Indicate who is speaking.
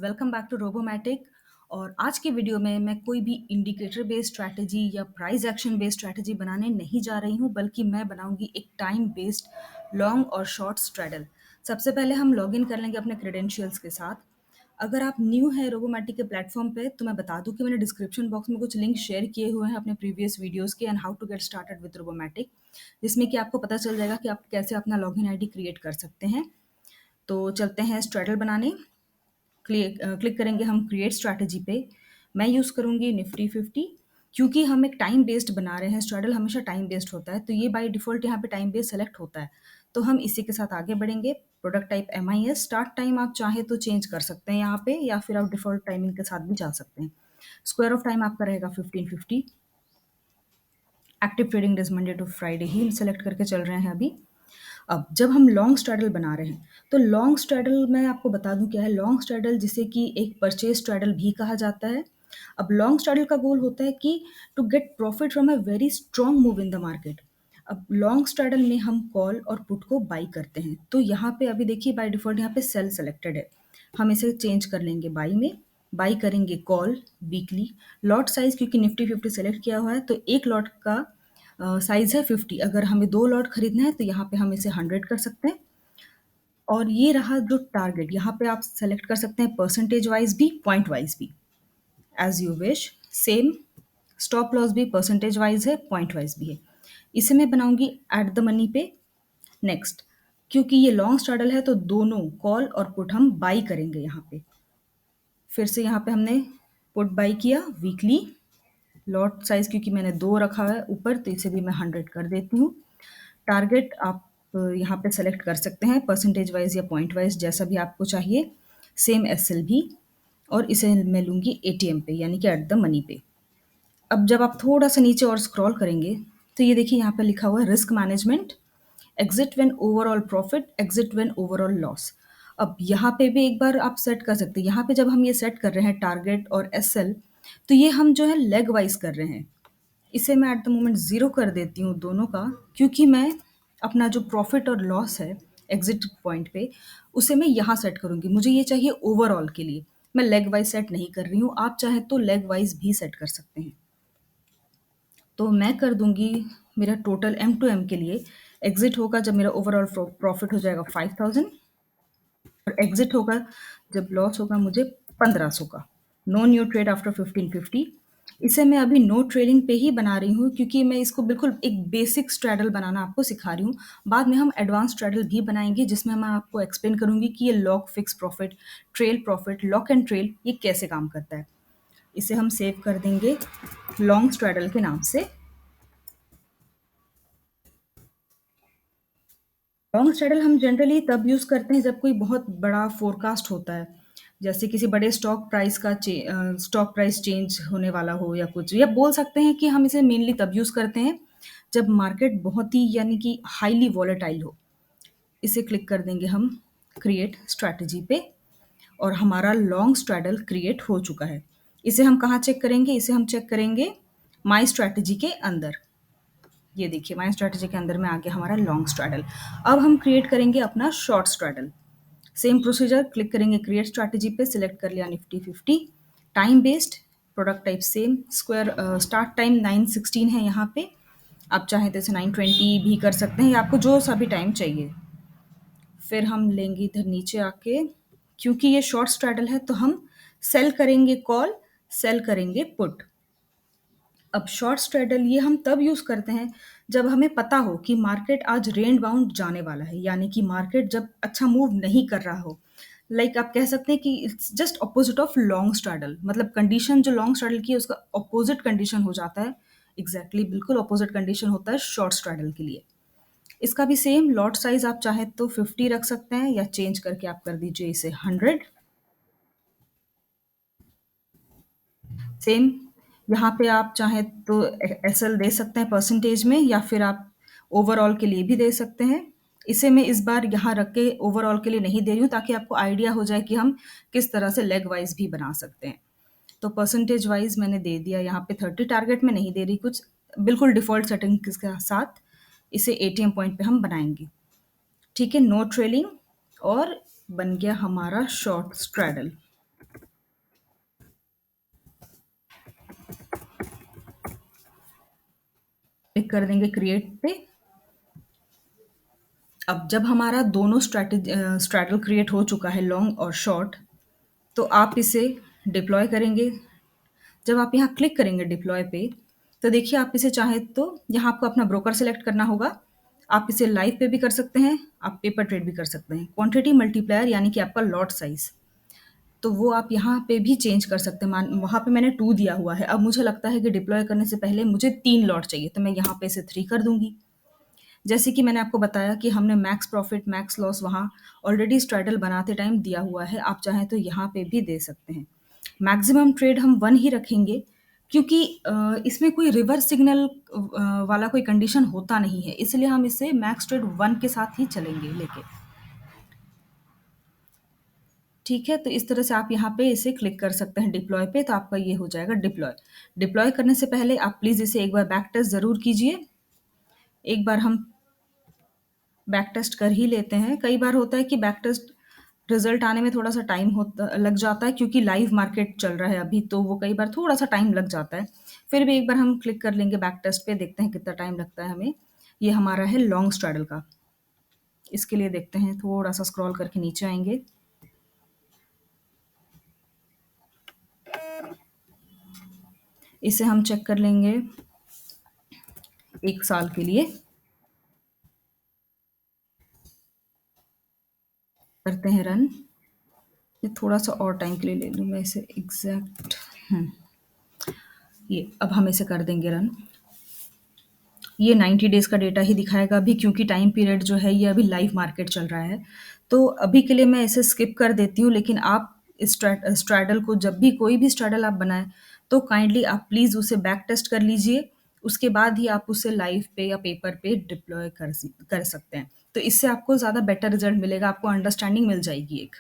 Speaker 1: Welcome back to robomatic. और आज की वीडियो में मैं कोई भी इंडिकेटर बेस्ड स्ट्रैटेजी या प्राइस एक्शन बेस्ड स्ट्रैटेजी बनाने नहीं जा रही हूँ, बल्कि मैं बनाऊंगी एक टाइम बेस्ड लॉन्ग और शॉर्ट स्ट्रैडल। सबसे पहले हम लॉग इन कर लेंगे अपने क्रेडेंशियल्स के साथ। अगर आप न्यू है रोबोमैटिक के प्लेटफॉर्म पे तो मैं बता दूं कि मैंने डिस्क्रिप्शन बॉक्स में कुछ लिंक शेयर किए हुए हैं अपने प्रीवियस वीडियोस के and how to get started with Robomatic, जिसमें कि आपको पता चल जाएगा कि आप कैसे अपना लॉगिन आईडी क्रिएट कर सकते हैं। तो चलते हैं स्ट्रैडल बनाने। क्लिक करेंगे हम क्रिएट स्ट्रैटेजी पे। मैं यूज़ करूँगी निफ्टी 50, क्योंकि हम एक टाइम बेस्ड बना रहे हैं। स्ट्रैडल हमेशा टाइम बेस्ड होता है, तो ये बाय डिफ़ॉल्ट यहाँ पे टाइम बेस्ड सेलेक्ट होता है। तो हम इसी के साथ आगे बढ़ेंगे। Product type MIS। Start time आप चाहे तो चेंज कर सकते हैं यहाँ पे, या फिर आप डिफ़ॉल्ट टाइमिंग के साथ भी जा सकते हैं। स्क्वायर ऑफ टाइम आपका रहेगा 1550। Active trading days Monday to Friday ही सेलेक्ट करके चल रहे हैं अभी। अब जब हम लॉन्ग स्ट्रैडल बना रहे हैं, तो लॉन्ग स्ट्रैडल मैं आपको बता दूं क्या है। लॉन्ग स्ट्रैडल जिसे कि एक परचेज स्ट्रैडल भी कहा जाता है। अब लॉन्ग स्ट्रैडल का गोल होता है कि to get profit from a very strong move in the market. अब लॉन्ग स्ट्रैडल में हम कॉल और पुट को बाई करते हैं, तो यहाँ पे अभी देखिए बाय डिफॉल्ट यहाँ पे सेल सेलेक्टेड है। हम इसे चेंज कर लेंगे बाई में। बाई करेंगे कॉल वीकली। लॉट साइज क्योंकि निफ्टी 50 सेलेक्ट किया हुआ है, तो एक लॉट का साइज है 50। अगर हमें 2 लॉट खरीदना है तो यहाँ पे हम इसे 100 कर सकते हैं। और ये रहा जो टारगेट, यहाँ पे आप सेलेक्ट कर सकते हैं परसेंटेज वाइज भी, पॉइंट वाइज भी, as you wish. Same stop loss भी परसेंटेज वाइज है, पॉइंट वाइज भी है। इसे मैं बनाऊंगी एट द मनी पे। नेक्स्ट, क्योंकि ये लॉन्ग स्ट्रैडल है तो दोनों कॉल और पुट हम बाई करेंगे यहाँ पे। फिर से यहाँ पे हमने पुट बाई किया वीकली। लॉट साइज क्योंकि मैंने 2 रखा है ऊपर, तो इसे भी मैं 100 कर देती हूँ। टारगेट आप यहाँ पे सेलेक्ट कर सकते हैं परसेंटेज वाइज या पॉइंट वाइज, जैसा भी आपको चाहिए। सेम SL भी। और इसे मैं लूँगी ATM पे, यानी कि एट द मनी पे। अब जब आप थोड़ा सा नीचे और स्क्रॉल करेंगे, तो ये देखिए यहाँ पे लिखा हुआ है risk management. Exit when overall profit, exit when overall loss. अब यहाँ पे भी एक बार आप सेट कर सकते हैं। यहाँ पे जब हम ये सेट कर रहे हैं टारगेट और SL, तो ये हम जो है लेग वाइज कर रहे हैं। इसे मैं एट द मोमेंट ज़ीरो कर देती हूँ दोनों का, क्योंकि मैं अपना जो प्रॉफिट और लॉस है एग्जिट पॉइंट पे, उसे मैं यहाँ सेट करूँगी। मुझे ये चाहिए ओवरऑल के लिए। मैं लेग वाइज सेट नहीं कर रही हूँ, आप चाहे तो लेग वाइज भी सेट कर सकते हैं। तो मैं कर दूंगी मेरा टोटल M to M के लिए। एग्जिट होगा जब मेरा ओवरऑल प्रॉफिट हो जाएगा 5000, और एग्जिट होगा जब लॉस होगा मुझे 1500 का। No new trade after 1550। इसे मैं अभी नो ट्रेडिंग पे ही बना रही हूँ, क्योंकि मैं इसको बिल्कुल एक बेसिक स्ट्रैडल बनाना आपको सिखा रही हूँ। बाद में हम एडवांस स्ट्रैडल भी बनाएंगे, जिसमें मैं आपको एक्सप्लेन करूंगी कि ये lock fix profit, trail profit, lock and trail ये कैसे काम करता है। इसे हम सेव कर देंगे लॉन्ग स्ट्रैडल के नाम से। लॉन्ग स्ट्रैडल हम जनरली तब यूज़ करते हैं जब कोई बहुत बड़ा फोरकास्ट होता है, जैसे किसी बड़े स्टॉक प्राइस चेंज होने वाला हो, या कुछ, या बोल सकते हैं कि हम इसे मेनली तब यूज़ करते हैं जब मार्केट बहुत ही यानी कि हाईली वॉलेटाइल हो। इसे क्लिक कर देंगे हम क्रिएट स्ट्रैटेजी पे, और हमारा लॉन्ग स्ट्रैडल क्रिएट हो चुका है। इसे हम कहाँ चेक करेंगे? इसे हम चेक करेंगे माई स्ट्रैटेजी के अंदर। ये देखिए माई स्ट्रैटेजी के अंदर में आ गया हमारा लॉन्ग स्ट्रैडल। अब हम क्रिएट करेंगे अपना short straddle. Same procedure, click करेंगे क्रिएट स्ट्रैटेजी पे, सिलेक्ट कर लिया Nifty 50। Time based, product type same, square start time 9:16 है यहाँ पे। आप चाहें तो इसे 9:20 भी कर सकते हैं, या आपको जो सा भी टाइम चाहिए। फिर हम लेंगे इधर नीचे आके, क्योंकि ये शॉर्ट स्ट्रैडल है तो हम सेल करेंगे कॉल, सेल करेंगे पुट। अब शॉर्ट स्ट्रैडल ये हम तब यूज़ करते हैं जब हमें पता हो कि मार्केट आज रेंज बाउंड जाने वाला है, यानी कि मार्केट जब अच्छा मूव नहीं कर रहा हो। लाइक आप कह सकते हैं कि it's just opposite of long straddle, मतलब कंडीशन जो लॉन्ग स्ट्रैडल की है उसका अपोजिट कंडीशन हो जाता है। एग्जैक्टली बिल्कुल अपोजिट कंडीशन होता है शॉर्ट स्ट्रैडल के लिए। इसका भी सेम लॉट साइज आप चाहे तो 50 रख सकते हैं, या चेंज करके आप कर दीजिए इसे 100। सेम यहाँ पे आप चाहें तो SL दे सकते हैं परसेंटेज में, या फिर आप ओवरऑल के लिए भी दे सकते हैं। इसे मैं इस बार यहाँ रख के ओवरऑल के लिए नहीं दे रही हूँ, ताकि आपको आइडिया हो जाए कि हम किस तरह से लेग वाइज भी बना सकते हैं। तो परसेंटेज वाइज मैंने दे दिया यहाँ पे 30, टारगेट में नहीं दे रही कुछ, बिल्कुल डिफ़ॉल्ट सेटिंग के साथ इसे ATM पॉइंट पे हम बनाएंगे। ठीक है, नो ट्रेलिंग, और बन गया हमारा शॉर्ट स्ट्रैडल। क्लिक कर देंगे क्रिएट पे। अब जब हमारा दोनों स्ट्रैडल क्रिएट हो चुका है, लॉन्ग और शॉर्ट, तो आप इसे डिप्लॉय करेंगे। जब आप यहाँ क्लिक करेंगे डिप्लॉय पे, तो देखिए आप इसे चाहें तो यहाँ आपको अपना ब्रोकर सेलेक्ट करना होगा। आप इसे लाइव पे भी कर सकते हैं, आप पेपर ट्रेड भी कर सकते हैं। क्वांटिटी मल्टीप्लायर यानी कि आपका लॉट साइज़, तो वो आप यहाँ पे भी चेंज कर सकते हैं। मान वहाँ पे मैंने 2 दिया हुआ है, अब मुझे लगता है कि डिप्लॉय करने से पहले मुझे 3 लॉट चाहिए, तो मैं यहाँ पे इसे 3 कर दूँगी। जैसे कि मैंने आपको बताया कि हमने मैक्स प्रॉफिट, मैक्स लॉस वहाँ ऑलरेडी स्ट्रैडल बनाते टाइम दिया हुआ है, आप चाहें तो यहाँ पे भी दे सकते हैं। मैक्सिमम ट्रेड हम 1 ही रखेंगे, क्योंकि इसमें कोई रिवर्स सिग्नल वाला कोई कंडीशन होता नहीं है, इसलिए हम इसे मैक्स ट्रेड 1 के साथ ही चलेंगे लेके। ठीक है, तो इस तरह से आप यहाँ पे इसे क्लिक कर सकते हैं डिप्लॉय पे, तो आपका ये हो जाएगा डिप्लॉय। डिप्लॉय करने से पहले आप प्लीज़ इसे एक बार बैक टेस्ट ज़रूर कीजिए। एक बार हम बैक टेस्ट कर ही लेते हैं। कई बार होता है कि बैक टेस्ट रिज़ल्ट आने में थोड़ा-सा टाइम होता लग जाता है, क्योंकि लाइव मार्केट चल रहा है अभी, तो वो कई बार थोड़ा-सा टाइम लग जाता है। फिर भी एक बार हम क्लिक कर लेंगे बैक टेस्ट पे, देखते हैं कितना टाइम लगता है हमें। ये हमारा है लॉन्ग स्ट्रैडल का। इसके लिए देखते हैं, थोड़ा-सा स्क्रॉल करके नीचे आएँगे। इसे हम चेक कर लेंगे 1 साल के लिए। करते हैं रन। ये थोड़ा-सा और टाइम के लिए ले लूँ मैं इसे एग्ज़ैक्ट। हुँ, ये अब हम इसे कर देंगे रन। ये 90 डेज़ का डेटा ही दिखाएगा अभी, क्योंकि टाइम पीरियड जो है ये अभी लाइव मार्केट चल रहा है। तो अभी के लिए मैं इसे स्किप कर देती हूँ, लेकिन आप इस स्ट्रैडल को जब भी कोई भी स्ट्रैडल आप बनाएँ, तो काइंडली आप प्लीज़ उसे बैक टेस्ट कर लीजिए। उसके बाद ही आप उसे लाइव पे या पेपर पे डिप्लॉय कर सकते हैं। तो इससे आपको ज़्यादा बेटर रिज़ल्ट मिलेगा, आपको अंडरस्टैंडिंग मिल जाएगी एक।